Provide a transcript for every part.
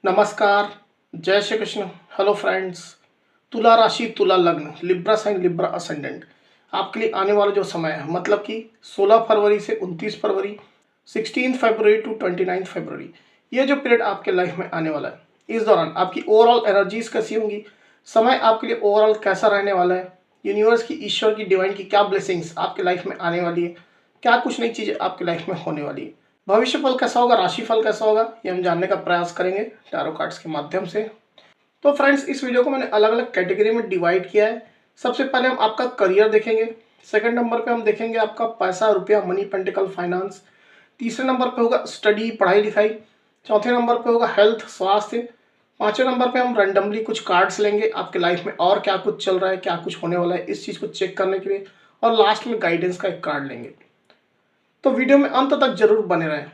नमस्कार, जय Shri Krishna. Hello friends, तुला राशि, तुला लग्न, लिब्रा साइन, लिब्रा असेंडेंट आपके लिए आने वाला जो समय है मतलब कि 16 फरवरी से 29 फरवरी, 16 फरवरी टू 29 फरवरी, ये जो पीरियड आपके लाइफ में आने वाला है, इस दौरान आपकी ओवरऑल एनर्जीज कैसी होंगी, समय आपके लिए ओवरऑल कैसा रहने वाला है, यूनिवर्स की, ईश्वर की, डिवाइन की क्या ब्लेसिंग्स आपके लाइफ में आने वाली है, क्या कुछ नई चीज़ें आपकी लाइफ में होने वाली है, भविष्य फल कैसा होगा, राशि फल कैसा होगा, ये हम जानने का प्रयास करेंगे टैरो कार्ड्स के माध्यम से। तो फ्रेंड्स, इस वीडियो को मैंने अलग अलग कैटेगरी में डिवाइड किया है। सबसे पहले हम आपका करियर देखेंगे, सेकंड नंबर पे हम देखेंगे आपका पैसा, रुपया, मनी, पेंटिकल, फाइनेंस, तीसरे नंबर पे होगा स्टडी, पढ़ाई लिखाई, चौथे नंबर पे होगा हेल्थ, स्वास्थ्य, पांचवें नंबर पे हम रैंडमली कुछ कार्ड्स लेंगे आपके लाइफ में और क्या कुछ चल रहा है, क्या कुछ होने वाला है, इस चीज़ को चेक करने के लिए, और लास्ट में गाइडेंस का एक कार्ड लेंगे। तो वीडियो में अंत तक जरूर बने रहें।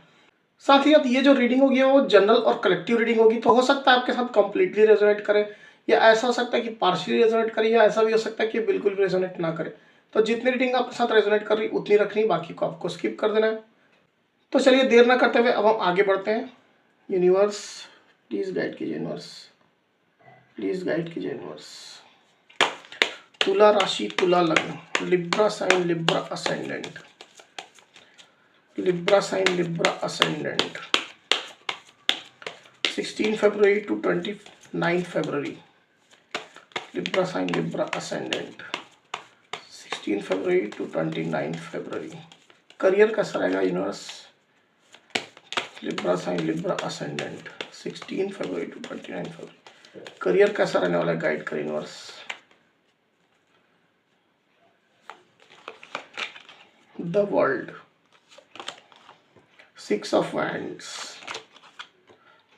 साथ ही साथ ये जो रीडिंग होगी वो जनरल और कलेक्टिव रीडिंग होगी, तो हो सकता है आपके साथ कंप्लीटली रेजोनेट करे, या ऐसा हो सकता है कि पार्शियली रेजोनेट करे, या ऐसा भी हो सकता है कि बिल्कुल भी रेजोनेट ना करे। तो जितनी रीडिंग आपके साथ रेजोनेट कर रही उतनी रखनी, बाकी को आपको स्किप कर देना है। तो चलिए देर ना करते हुए अब हम आगे बढ़ते हैं। यूनिवर्स प्लीज गाइड कीजिए, यूनिवर्स प्लीज गाइड कीजिए, यूनिवर्स। तुला राशि, तुला लग्न, Libra sign, Libra ascendant, Libra sign, Libra ascendant, 16 February to 29 February, Libra sign, Libra ascendant, 16 February to 29 February। Career कैसा रहेगा universe? Libra sign, Libra ascendant, 16 फरवरी to 29 फरवरी, करियर कैसा रहने वाला है, गाइड कर universe. The world, 6 of wands,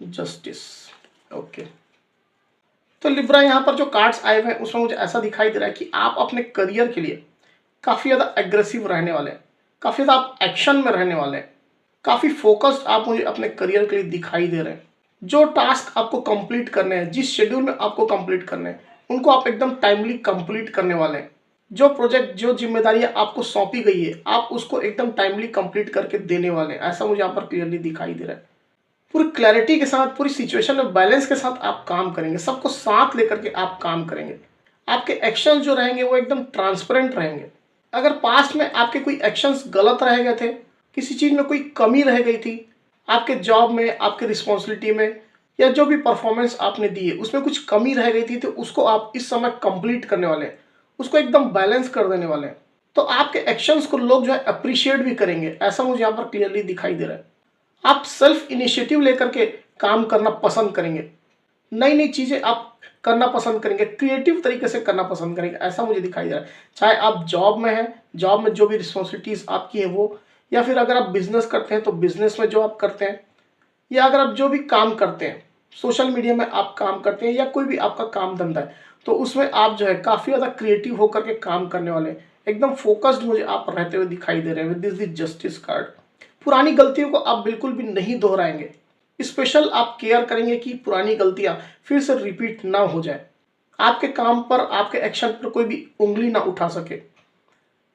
justice. Okay, तो लिब्रा यहाँ पर जो कार्ड्स आए हुए हैं उसमें मुझे ऐसा दिखाई दे रहा है कि आप अपने करियर के लिए काफ़ी ज़्यादा एग्रेसिव रहने वाले हैं, काफ़ी ज़्यादा आप एक्शन में रहने वाले हैं, काफ़ी फोकस्ड आप मुझे अपने करियर के लिए दिखाई दे रहे हैं। जो टास्क आपको कंप्लीट करने हैं, जिस शेड्यूल में आपको कंप्लीट करने हैं, उनको आप एकदम टाइमली कंप्लीट करने वाले हैं। जो प्रोजेक्ट, जो जिम्मेदारियां आपको सौंपी गई है, आप उसको एकदम टाइमली कंप्लीट करके देने वाले हैं, ऐसा मुझे यहाँ पर क्लियरली दिखाई दे रहा है। पूरी क्लैरिटी के साथ, पूरी सिचुएशन में बैलेंस के साथ आप काम करेंगे, सबको साथ लेकर के आप काम करेंगे। आपके एक्शंस जो रहेंगे वो एकदम ट्रांसपेरेंट रहेंगे। अगर पास्ट में आपके कोई एक्शंस गलत रह गए थे, किसी चीज़ में कोई कमी रह गई थी, आपके जॉब में, आपके रिस्पॉन्सिबिलिटी में, या जो भी परफॉर्मेंस आपने दी है उसमें कुछ कमी रह गई थी, तो उसको आप इस समय कंप्लीट करने वाले हैं, उसको एकदम बैलेंस कर देने वाले हैं। तो आपके एक्शंस को लोग जो है अप्रिशिएट भी करेंगे, ऐसा मुझे यहाँ पर क्लियरली दिखाई दे रहा है। आप सेल्फ इनिशिएटिव लेकर के काम करना पसंद करेंगे, नई नई चीज़ें आप करना पसंद करेंगे, क्रिएटिव तरीके से करना पसंद करेंगे, ऐसा मुझे दिखाई दे रहा है। चाहे आप जॉब में हैं, जॉब में जो भी रिस्पॉन्सिबिलिटीज़ आपकी हैं वो, या फिर अगर आप बिजनेस करते हैं तो बिजनेस में जो आप करते हैं, या अगर आप जो भी काम करते हैं, सोशल मीडिया में आप काम करते हैं, या कोई भी आपका काम धंधा है, तो उसमें आप जो है काफ़ी ज़्यादा क्रिएटिव होकर के काम करने वाले हैं। एकदम फोकस्ड मुझे आप रहते हुए दिखाई दे रहे हैं विद दिस जस्टिस कार्ड। पुरानी गलतियों को आप बिल्कुल भी नहीं दोहराएंगे। स्पेशल आप केयर करेंगे कि पुरानी गलतियां फिर से रिपीट ना हो जाए, आपके काम पर, आपके एक्शन पर कोई भी उंगली ना उठा सके।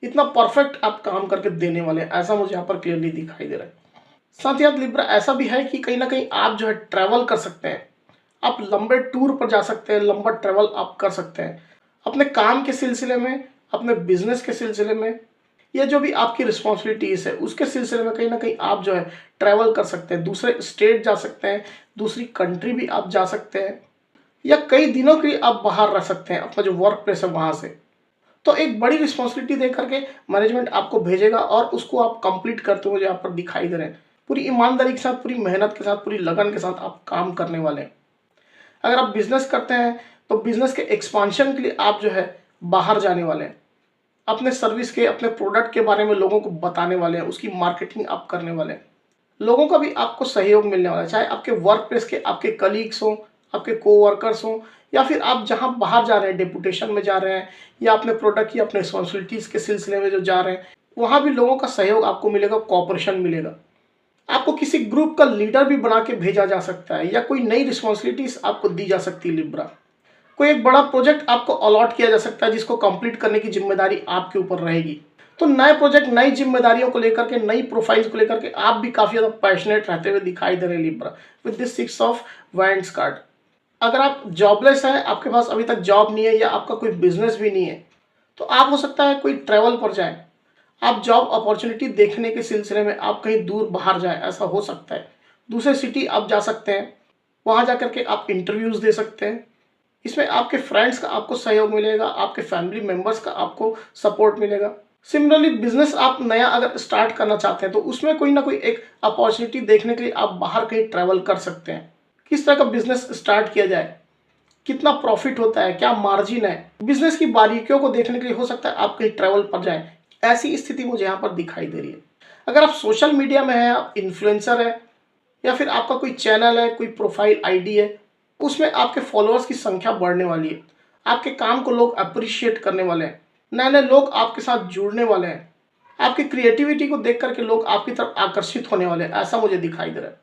इतना परफेक्ट आप काम करके देने वाले हैं, ऐसा मुझे यहाँ पर क्लियरली दिखाई दे रहा है। साथ ही साथ लिब्रा ऐसा भी है कि कहीं ना कहीं आप जो है ट्रैवल कर सकते हैं, आप लंबे टूर पर जा सकते हैं, लंबा ट्रैवल आप कर सकते हैं अपने काम के सिलसिले में, अपने बिजनेस के सिलसिले में, या जो भी आपकी रिस्पॉन्सिबिलिटीज़ है उसके सिलसिले में। कहीं ना कहीं आप जो है ट्रैवल कर सकते हैं, दूसरे स्टेट जा सकते हैं, दूसरी कंट्री भी आप जा सकते हैं, या कई दिनों के लिए आप बाहर रह सकते हैं अपना जो वर्क प्लेस है वहाँ से। तो एक बड़ी रिस्पॉन्सिबिलिटी दे करके मैनेजमेंट आपको भेजेगा और उसको आप कंप्लीट करते हुए यहाँ पर दिखाई दे रहे हैं। पूरी ईमानदारी के साथ, पूरी मेहनत के साथ, पूरी लगन के साथ आप काम करने वाले हैं। अगर आप बिजनेस करते हैं तो बिजनेस के एक्सपांशन के लिए आप जो है बाहर जाने वाले हैं, अपने सर्विस के, अपने प्रोडक्ट के बारे में लोगों को बताने वाले हैं, उसकी मार्केटिंग आप करने वाले हैं। लोगों का भी आपको सहयोग मिलने वाला है, चाहे आपके वर्क प्लेस के आपके कलीग्स हों, आपके कोवर्कर्स हों, या फिर आप जहां बाहर जा रहे हैं, डेपुटेशन में जा रहे हैं, या अपने प्रोडक्ट या अपने रिस्पॉन्सिबिलिटीज़ के सिलसिले में जो जा रहे हैं, वहाँ भी लोगों का सहयोग आपको मिलेगा, कॉपरेशन मिलेगा। आपको किसी ग्रुप का लीडर भी बना के भेजा जा सकता है, या कोई नई रिस्पॉन्सिबिलिटीज़ आपको दी जा सकती है लिब्रा। कोई एक बड़ा प्रोजेक्ट आपको अलॉट किया जा सकता है जिसको कंप्लीट करने की जिम्मेदारी आपके ऊपर रहेगी। तो नए प्रोजेक्ट, नई जिम्मेदारियों को लेकर के, नई प्रोफाइल्स को लेकर के आप भी काफी ज्यादा पैशनेट रहते हुए दिखाई दे रहे हैं Libra with this 6 of wands card. अगर आप जॉबलेस हैं, आपके पास अभी तक जॉब नहीं है या आपका कोई बिजनेस भी नहीं है, तो आप हो सकता है कोई ट्रैवल पर जाएं, आप जॉब अपॉर्चुनिटी देखने के सिलसिले में आप कहीं दूर बाहर जाएं, ऐसा हो सकता है। दूसरे सिटी आप जा सकते हैं, वहां जाकर के आप इंटरव्यूज दे सकते हैं। इसमें आपके फ्रेंड्स का आपको सहयोग मिलेगा, आपके फैमिली मेंबर्स का आपको सपोर्ट मिलेगा। सिमिलरली बिजनेस आप नया अगर स्टार्ट करना चाहते हैं तो उसमें कोई ना कोई एक अपॉर्चुनिटी देखने के लिए आप बाहर कहीं ट्रैवल कर सकते हैं। किस तरह का बिजनेस स्टार्ट किया जाए, कितना प्रॉफिट होता है, क्या मार्जिन है, बिजनेस की बारीकियों को देखने के लिए हो सकता है आप कहीं ट्रैवल पर जाएं। ऐसी स्थिति मुझे यहाँ पर दिखाई दे रही है। अगर आप सोशल मीडिया में हैं, आप इन्फ्लुएंसर है या फिर आपका कोई चैनल है, कोई प्रोफाइल आईडी है, उसमें आपके फॉलोअर्स की संख्या बढ़ने वाली है। आपके काम को लोग अप्रिशिएट करने वाले हैं, नए नए लोग आपके साथ जुड़ने वाले हैं, आपकी क्रिएटिविटी को देख करके लोग आपकी तरफ आकर्षित होने वाले हैं, ऐसा मुझे दिखाई दे रहा है।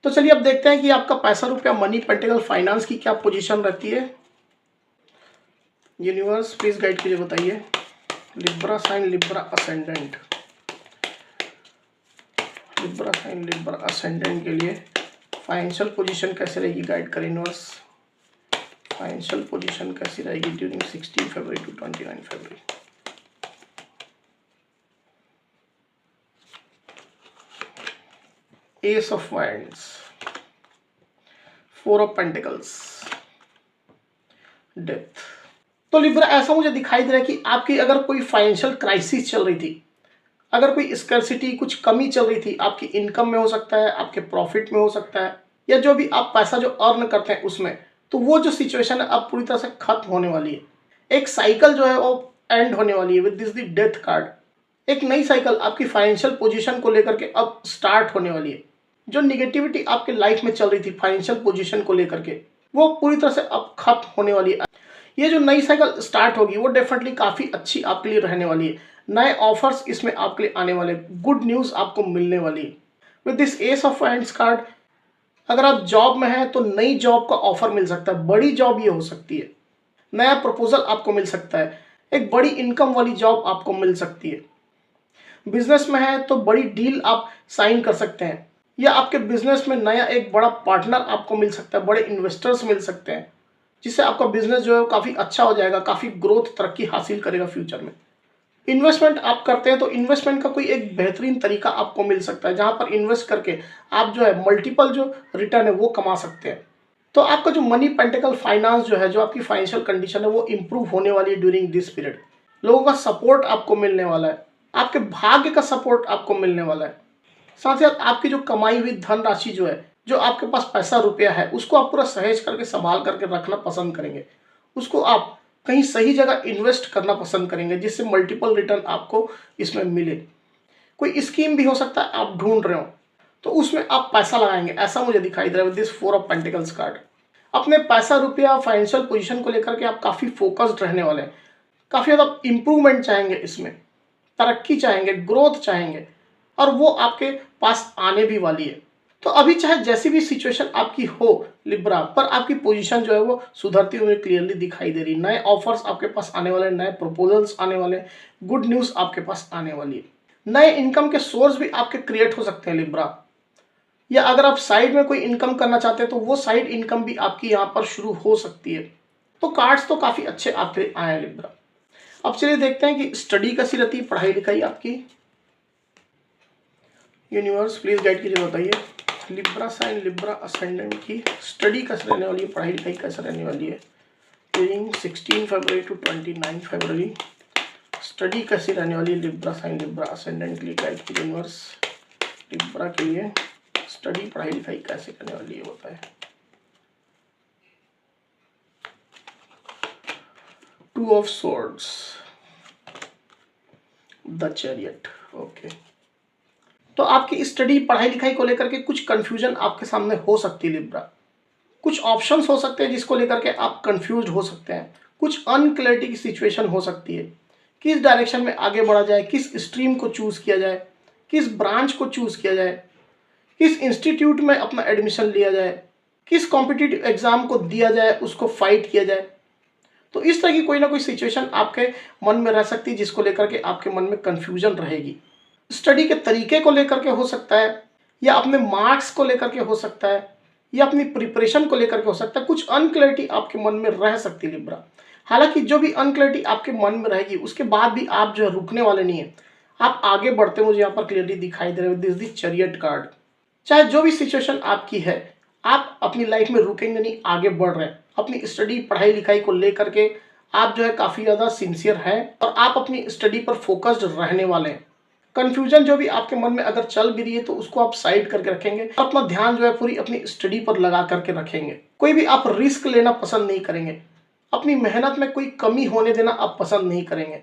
तो चलिए अब देखते हैं कि आपका पैसा, रुपया, मनी, पेंटिकल, फाइनेंस की क्या पोजीशन रहती है। यूनिवर्स प्लीज गाइड कीजिए, बताइए। Libra sign, Libra ascendant, Libra sign, Libra ascendant के लिए फाइनेंशियल पोजीशन कैसे रहेगी, गाइड करें यूनिवर्स। फाइनेंशियल पोजीशन कैसी रहेगी ड्यूरिंग 16 फरवरी टू 29 फरवरी। Ace of wands, 4 of pentacles, death. तो लिब्रा ऐसा मुझे दिखाई दे रहा है कि आपकी अगर कोई फाइनेंशियल क्राइसिस चल रही थी, अगर कोई स्कैर्सिटी, कुछ कमी चल रही थी, आपकी इनकम में हो सकता है, आपके प्रॉफिट में हो सकता है, या जो भी आप पैसा जो अर्न करते हैं उसमें, तो वो जो सिचुएशन है अब पूरी तरह से खत्म होने वाली है। एक साइकिल जो है वो एंड होने वाली है with this the death card. एक नई साइकिल आपकी फाइनेंशियल पोजीशन को लेकर के अब स्टार्ट होने वाली है। जो निगेटिविटी आपके लाइफ में चल रही थी फाइनेंशियल पोजीशन को लेकर के, वो पूरी तरह से अब खत्म होने वाली है। ये जो नई साइकिल स्टार्ट होगी वो डेफिनेटली काफ़ी अच्छी आपके लिए रहने वाली है। नए ऑफर्स इसमें आपके लिए आने वाले, गुड न्यूज़ आपको मिलने वाली है with this S of wands card. अगर आप जॉब में हैं तो नई जॉब का ऑफर मिल सकता है, बड़ी जॉब ये हो सकती है, नया प्रपोजल आपको मिल सकता है, एक बड़ी इनकम वाली जॉब आपको मिल सकती है। बिजनेस में है तो बड़ी डील आप साइन कर सकते हैं, या आपके बिजनेस में नया एक बड़ा पार्टनर आपको मिल सकता है, बड़े इन्वेस्टर्स मिल सकते हैं, जिससे आपका बिजनेस जो है वो काफ़ी अच्छा हो जाएगा, काफ़ी ग्रोथ, तरक्की हासिल करेगा फ्यूचर में। इन्वेस्टमेंट आप करते हैं तो इन्वेस्टमेंट का कोई एक बेहतरीन तरीका आपको मिल सकता है, जहां पर इन्वेस्ट करके आप जो है मल्टीपल जो रिटर्न है वो कमा सकते हैं। तो आपका जो मनी, पेंटिकल, फाइनेंस जो है, जो आपकी फाइनेंशियल कंडीशन है वो इंप्रूव होने वाली है ड्यूरिंग दिस पीरियड। लोगों का सपोर्ट आपको मिलने वाला है, आपके भाग्य का सपोर्ट आपको मिलने वाला है। साथ ही साथ आपकी जो कमाई हुई धनराशि जो है, जो आपके पास पैसा रुपया है, उसको आप पूरा सहेज करके संभाल करके रखना पसंद करेंगे, उसको आप कहीं सही जगह इन्वेस्ट करना पसंद करेंगे, जिससे मल्टीपल रिटर्न आपको इसमें मिले। कोई स्कीम भी हो सकता है आप ढूंढ रहे हो, तो उसमें आप पैसा लगाएंगे, ऐसा मुझे दिखाई दे रहा है with this 4 of pentacles card. अपने पैसा, रुपया, फाइनेंशियल पोजीशन को लेकर के आप काफ़ी फोकस्ड रहने वाले हैं, काफ़ी ज़्यादा इंप्रूवमेंट चाहेंगे, इसमें तरक्की चाहेंगे, ग्रोथ चाहेंगे, और वो आपके पास आने भी वाली है। तो अभी चाहे जैसी भी सिचुएशन आपकी हो लिब्रा, पर आपकी पोजीशन जो है वो सुधरती हुई क्लियरली दिखाई दे रही है। नए ऑफर्स आपके पास आने वाले, नए प्रपोजल्स आने वाले, गुड न्यूज़ आपके पास आने वाली है। नए इनकम के सोर्स भी आपके क्रिएट हो सकते हैं लिब्रा, या अगर आप साइड में कोई इनकम करना चाहते हैं तो वो साइड इनकम भी आपकी यहाँ पर शुरू हो सकती है। तो कार्ड्स तो काफ़ी अच्छे आपके आए हैं लिब्रा। अब चलिए देखते हैं कि स्टडी कैसी रहती है, पढ़ाई लिखाई आपकी। यूनिवर्स प्लीज गाइड कीजिए, बताइए। लिब्रा साइन, लिब्रा असेंडेंट की स्टडी कैसे रहने वाली है, पढ़ाई लिखाई कैसे रहने वाली है ड्यूरिंग 16 फरवरी टू 29 फरवरी। स्टडी कैसी रहने वाली है लिब्रा साइन, लिब्रा असेंडेंट के लिए, गाइड कीजिए यूनिवर्स। लिब्रा के लिए स्टडी, पढ़ाई लिखाई कैसे करने वाली है, बताए। 2 of swords, the chariot. Okay, तो आपकी स्टडी, पढ़ाई लिखाई को लेकर के कुछ कंफ्यूजन आपके सामने हो सकती है लिब्रा। कुछ ऑप्शंस हो सकते हैं जिसको लेकर के आप कंफ्यूज हो सकते हैं, कुछ अनक्लैरिटी की सिचुएशन हो सकती है, किस डायरेक्शन में आगे बढ़ा जाए, किस स्ट्रीम को चूज किया जाए, किस ब्रांच को चूज किया जाए, किस इंस्टीट्यूट में अपना एडमिशन लिया जाए, किस कॉम्पिटिटिव एग्जाम को दिया जाए, उसको फाइट किया जाए। तो इस तरह की कोई ना कोई सिचुएशन आपके मन में रह सकती है जिसको लेकर के आपके मन में कन्फ्यूजन रहेगी। स्टडी के तरीके को लेकर के हो सकता है, या अपने मार्क्स को लेकर के हो सकता है, या अपनी प्रिपरेशन को लेकर के हो सकता है। कुछ अनक्लैरिटी आपके मन में रह सकती है लिब्रा। हालांकि जो भी अनक्लैरिटी आपके मन में रहेगी उसके बाद भी आप जो है रुकने वाले नहीं है, आप आगे बढ़ते मुझे यहाँ पर क्लियरली दिखाई दे रहे हो। This the chariot card. चाहे जो भी सिचुएशन आपकी है, आप अपनी लाइफ में रुकेंगे नहीं, आगे बढ़ रहे हैं। अपनी स्टडी पढ़ाई लिखाई को लेकर के आप जो है काफ़ी ज़्यादा सिंसियर हैं और आप अपनी स्टडी पर फोकस्ड रहने वाले हैं। कन्फ्यूजन जो भी आपके मन में अगर चल भी रही है तो उसको आप साइड करके रखेंगे, अपना ध्यान जो है पूरी अपनी स्टडी पर लगा करके रखेंगे। कोई भी आप रिस्क लेना पसंद नहीं करेंगे, अपनी मेहनत में कोई कमी होने देना आप पसंद नहीं करेंगे।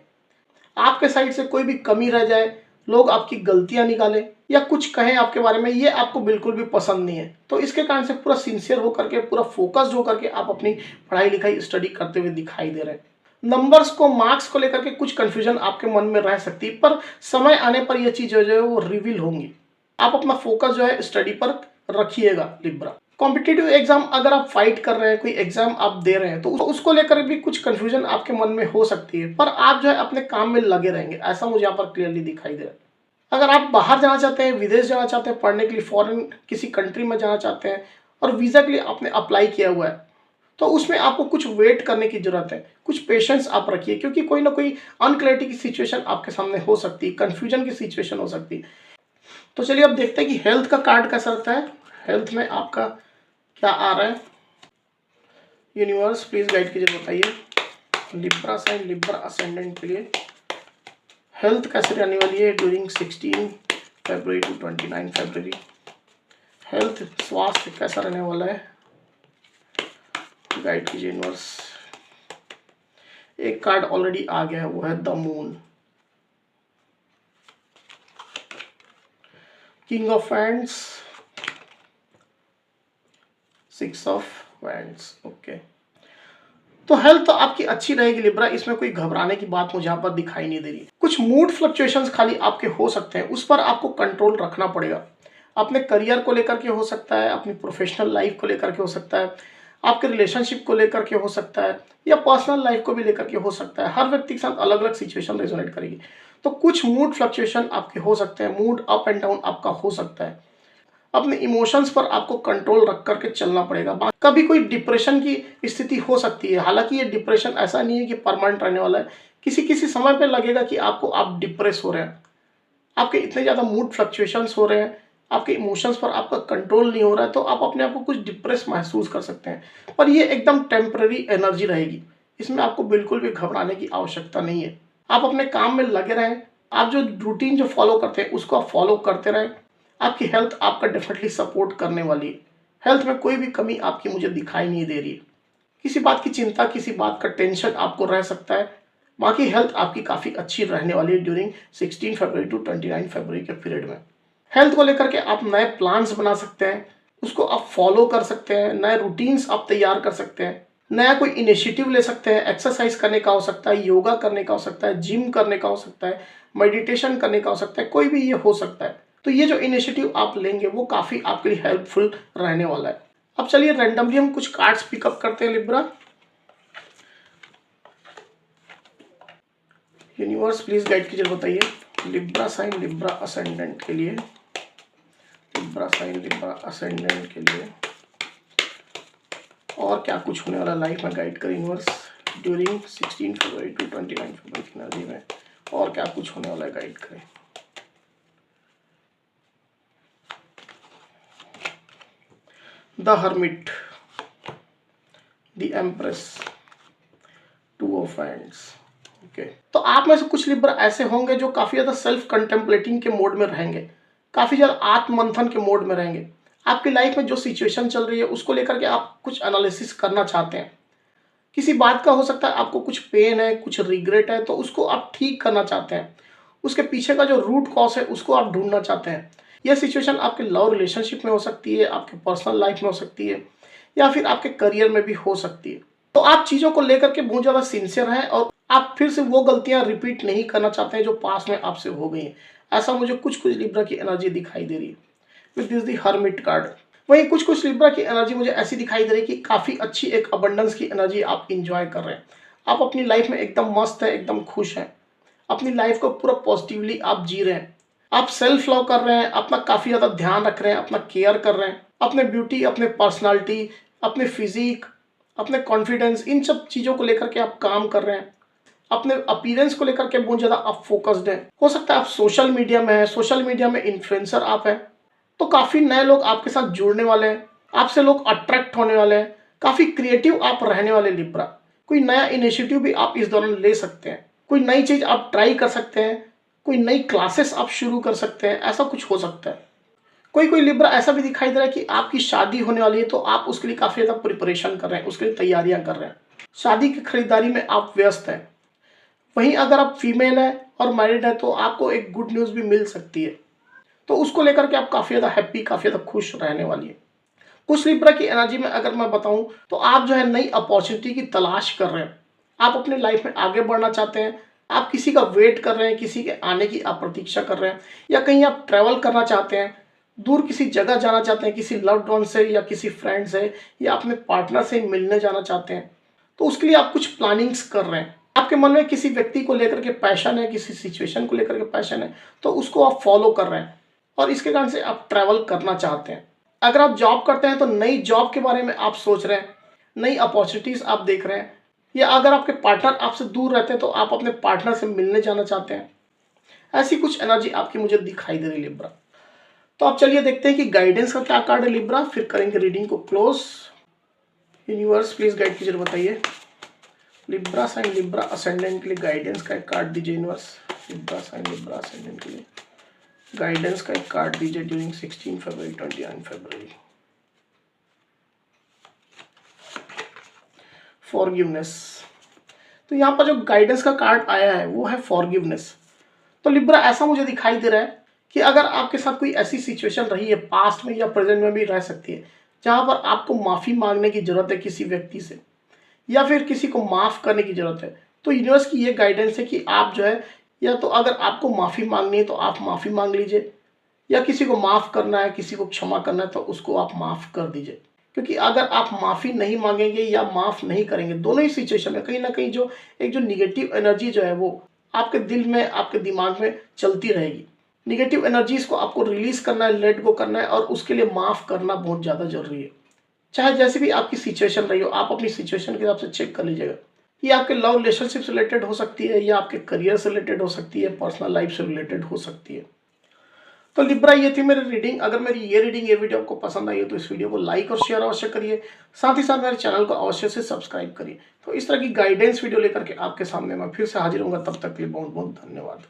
आपके साइड से कोई भी कमी रह जाए, लोग आपकी गलतियां निकालें या कुछ कहें आपके बारे में, ये आपको बिल्कुल भी पसंद नहीं है। तो इसके कारण से पूरा सिंसियर होकर के, पूरा फोकस्ड होकर के आप अपनी पढ़ाई लिखाई स्टडी करते हुए दिखाई दे रहे हैं। नंबर्स को, मार्क्स को लेकर के कुछ कंफ्यूजन आपके मन में रह सकती है, पर समय आने पर यह चीज जो है वो रिवील होंगी। आप अपना फोकस जो है स्टडी पर रखिएगा लिब्रा। कॉम्पिटिटिव एग्जाम अगर आप फाइट कर रहे हैं, कोई एग्जाम आप दे रहे हैं, तो उसको लेकर भी कुछ कंफ्यूजन आपके मन में हो सकती है, पर आप जो है अपने काम में लगे रहेंगे, ऐसा मुझे यहाँ पर क्लियरली दिखाई दे रहा है। अगर आप बाहर जाना चाहते हैं, विदेश जाना चाहते हैं पढ़ने के लिए, फॉरेन किसी कंट्री में जाना चाहते हैं और वीज़ा के लिए आपने अप्लाई किया हुआ है, तो उसमें आपको कुछ वेट करने की जरूरत है, कुछ पेशेंस आप रखिए, क्योंकि कोई ना कोई अनक्लैरिटी की सिचुएशन आपके सामने हो सकती है, कंफ्यूजन की सिचुएशन हो सकती है। तो चलिए अब देखते हैं कि हेल्थ का कार्ड कैसा रहता है। हेल्थ में आपका क्या आ रहा है। यूनिवर्स प्लीज गाइड कीजिए, बताइए लिब्रा साइन, लिब्रा असेंडेंट के लिए हेल्थ कैसे रहने वाली है ड्यूरिंग 16 फरवरी टू 29 फरवरी। हेल्थ, स्वास्थ्य कैसा रहने वाला है, गाइड कीजिए यूनिवर्स। एक कार्ड ऑलरेडी आ गया है, वो है the moon, king of wands, 6 of wands. Okay, तो हेल्थ तो आपकी अच्छी रहेगी लिब्रा, इसमें कोई घबराने की बात मुझे यहाँ पर दिखाई नहीं दे रही। कुछ मूड फ्लक्चुएशंस खाली आपके हो सकते हैं, उस पर आपको कंट्रोल रखना पड़ेगा। अपने करियर को लेकर के हो सकता है, अपनी प्रोफेशनल लाइफ को लेकर के हो सकता है, आपके रिलेशनशिप को लेकर के हो सकता है, या पर्सनल लाइफ को भी लेकर के हो सकता है। हर व्यक्ति के साथ अलग अलग सिचुएशन रेजोनेट करेगी, तो कुछ मूड फ्लक्चुएशन आपके हो सकते हैं, मूड अप एंड डाउन आपका हो सकता है। अपने इमोशंस पर आपको कंट्रोल रख करके चलना पड़ेगा। कभी कोई डिप्रेशन की स्थिति हो सकती है, हालांकि ये डिप्रेशन ऐसा नहीं है कि परमानेंट रहने वाला है, किसी किसी समय पे लगेगा कि आप डिप्रेस हो रहे हैं, आपके इतने ज़्यादा मूड फ्लक्चुएशंस हो रहे हैं, आपके इमोशंस पर आपका कंट्रोल नहीं हो रहा है, तो आप अपने आप को कुछ डिप्रेस महसूस कर सकते हैं। पर ये एकदम टेम्पररी एनर्जी रहेगी, इसमें आपको बिल्कुल भी घबराने की आवश्यकता नहीं है। आप अपने काम में लगे रहें, आप जो रूटीन जो फॉलो करते हैं उसको आप फॉलो करते रहें। आपकी हेल्थ आपका डेफिनेटली सपोर्ट करने वाली है। हेल्थ में कोई भी कमी आपकी मुझे दिखाई नहीं दे रही है। किसी बात की चिंता, किसी बात का टेंशन आपको रह सकता है, बाकी हेल्थ आपकी काफ़ी अच्छी रहने वाली है ड्यूरिंग 16 फरवरी टू 29 फरवरी के पीरियड में। हेल्थ को लेकर के आप नए प्लान्स बना सकते हैं, उसको आप फॉलो कर सकते हैं, नए रूटीन्स आप तैयार कर सकते हैं, नया कोई इनिशिएटिव ले सकते हैं। एक्सरसाइज करने का हो सकता है, योगा करने का हो सकता है, जिम करने का हो सकता है, मेडिटेशन करने का हो सकता है, कोई भी ये हो सकता है। तो ये जो इनिशिएटिव आप लेंगे वो काफ़ी आपके लिए हेल्पफुल रहने वाला है। अब चलिए रैंडमली हम कुछ कार्ड्स पिकअप करते हैं लिब्रा। यूनिवर्स प्लीज गाइड कीजिए, बताइए लिब्रा साइन, लिब्रा असेंडेंट के लिए, लिब्रा साइन, लिब्रा असेंडेंट के लिए और क्या कुछ होने वाला लाइफ में, गाइड करें यूनिवर्स ड्यूरिंग 16 फरवरी टू 29 फरवरी की एनर्जी में, और क्या कुछ होने वाला है, गाइड करें। The hermit, the empress, 2 of wands. Okay, तो आप में से कुछ लिब्रा ऐसे होंगे जो काफ़ी ज़्यादा सेल्फ कंटेम्पलेटिंग के मोड में रहेंगे, काफ़ी ज़्यादा आत्ममंथन के मोड में रहेंगे। आपकी लाइफ में जो सिचुएशन चल रही है उसको लेकर के आप कुछ एनालिसिस करना चाहते हैं। किसी बात का हो सकता है आपको कुछ पेन है, कुछ रिग्रेट है, तो उसको आप ठीक करना चाहते हैं। उसके पीछे का जो रूट कॉज है उसको आप ढूंढना चाहते हैं। यह सिचुएशन आपके लव रिलेशनशिप में हो सकती है, आपके पर्सनल लाइफ में हो सकती है, या फिर आपके करियर में भी हो सकती है। तो आप चीज़ों को लेकर के बहुत ज़्यादा सिंसियर हैं और आप फिर से वो गलतियां रिपीट नहीं करना चाहते हैं जो पास में आपसे हो गई हैं। ऐसा मुझे कुछ कुछ लिब्रा की एनर्जी दिखाई दे रही है with this the hermit card. वहीं कुछ कुछ लिब्रा की एनर्जी मुझे ऐसी दिखाई दे रही है कि काफ़ी अच्छी एक अबंडेंस की एनर्जी आप इंजॉय कर रहे हैं। आप अपनी लाइफ में एकदम मस्त हैं, एकदम खुश हैं, अपनी लाइफ को पूरा पॉजिटिवली आप जी रहे हैं, आप सेल्फ लव कर रहे हैं, अपना काफ़ी ज़्यादा ध्यान रख रहे हैं, अपना केयर कर रहे हैं, अपने ब्यूटी, अपने पर्सनालिटी, अपने फिजिक, अपने कॉन्फिडेंस, इन सब चीज़ों को लेकर के आप काम कर रहे हैं, अपने अपीयरेंस को लेकर के बहुत ज़्यादा आप फोकस्ड हैं। हो सकता है आप सोशल मीडिया में हैं, सोशल मीडिया में इन्फ्लुएंसर आप हैं, तो काफ़ी नए लोग आपके साथ जुड़ने वाले हैं, आपसे लोग अट्रैक्ट होने वाले हैं, काफ़ी क्रिएटिव आप रहने वाले लिब्रा। कोई नया इनिशिएटिव भी आप इस दौरान ले सकते हैं, कोई नई चीज़ आप ट्राई कर सकते हैं, कोई नई क्लासेस आप शुरू कर सकते हैं, ऐसा कुछ हो सकता है। कोई कोई लिब्रा ऐसा भी दिखाई दे रहा है कि आपकी शादी होने वाली है, तो आप उसके लिए काफ़ी ज़्यादा प्रिपरेशन कर रहे हैं, उसके लिए तैयारियां कर रहे हैं, शादी की खरीदारी में आप व्यस्त हैं। वहीं अगर आप फीमेल हैं और मैरिड हैं तो आपको एक गुड न्यूज़ भी मिल सकती है, तो उसको लेकर के आप काफ़ी ज़्यादा हैप्पी, काफ़ी ज़्यादा खुश रहने वाली है। कुछ लिब्रा की एनर्जी में अगर मैं बताऊं तो आप जो है नई अपॉर्चुनिटी की तलाश कर रहे हैं, आप अपने लाइफ में आगे बढ़ना चाहते हैं, आप किसी का वेट कर रहे हैं, किसी के आने की आप प्रतीक्षा कर रहे हैं, या कहीं आप ट्रैवल करना चाहते हैं, दूर किसी जगह जाना चाहते हैं, किसी लव्ड वन से या किसी फ्रेंड से या अपने पार्टनर से मिलने जाना चाहते हैं, तो उसके लिए आप कुछ प्लानिंग्स कर रहे हैं। आपके मन में किसी व्यक्ति को लेकर के पैशन है, किसी सिचुएशन को लेकर के पैशन है, तो उसको आप फॉलो कर रहे हैं और इसके कारण से आप ट्रैवल करना चाहते हैं। अगर आप जॉब करते हैं तो नई जॉब के बारे में आप सोच रहे हैं, नई अपॉर्चुनिटीज़ आप देख रहे हैं, या अगर आपके पार्टनर आपसे दूर रहते हैं तो आप अपने पार्टनर से मिलने जाना चाहते हैं। ऐसी कुछ एनर्जी आपकी मुझे दिखाई दे रही लिब्रा। तो आप चलिए देखते हैं कि गाइडेंस का क्या कार्ड है लिब्रा, फिर करेंगे रीडिंग को क्लोज। यूनिवर्स प्लीज गाइड कीजिए, बताइए लिब्रा साइन, लिब्रा असेंडेंट के लिए गाइडेंस का एक कार्ड दीजिए universe. Libra sign, Libra ascendant के लिए गाइडेंस का एक कार्ड दीजिए ड्यूरिंग 16 फरवरी 29 फरवरी। फॉरगिवनेस, तो यहाँ पर जो गाइडेंस का कार्ड आया है वो है फॉरगिवनेस। तो लिब्रा ऐसा मुझे दिखाई दे रहा है कि अगर आपके साथ कोई ऐसी सिचुएशन रही है, पास्ट में या प्रेजेंट में भी रह सकती है, जहाँ पर आपको माफ़ी मांगने की ज़रूरत है किसी व्यक्ति से, या फिर किसी को माफ़ करने की ज़रूरत है, तो यूनिवर्स की ये गाइडेंस है कि आप जो है, या तो अगर आपको माफ़ी मांगनी है तो आप माफ़ी मांग लीजिए, या किसी को माफ़ करना है, किसी को क्षमा करना है तो उसको आप माफ़ कर दीजिए। क्योंकि अगर आप माफ़ी नहीं मांगेंगे या माफ़ नहीं करेंगे, दोनों ही सिचुएशन में कहीं ना कहीं जो एक जो निगेटिव एनर्जी जो है वो आपके दिल में, आपके दिमाग में चलती रहेगी। निगेटिव एनर्जीज को आपको रिलीज़ करना है, लेट गो करना है, और उसके लिए माफ़ करना बहुत ज़्यादा ज़रूरी है। चाहे जैसे भी आपकी सिचुएशन रही हो, आप अपनी सिचुएशन के हिसाब से चेक कर लीजिएगा। ये आपके लव रिलेशनशिप से रिलेटेड हो सकती है, या आपके करियर से रिलेटेड हो सकती है, पर्सनल लाइफ से रिलेटेड हो सकती है। तो लिब्रा ये थी मेरी रीडिंग। अगर मेरी ये रीडिंग, ये वीडियो आपको पसंद आई है तो इस वीडियो को लाइक और शेयर अवश्य करिए, साथ ही साथ मेरे चैनल को अवश्य से सब्सक्राइब करिए। तो इस तरह की गाइडेंस वीडियो लेकर के आपके सामने मैं फिर से हाजिर होऊंगा, तब तक के लिए बहुत बहुत धन्यवाद।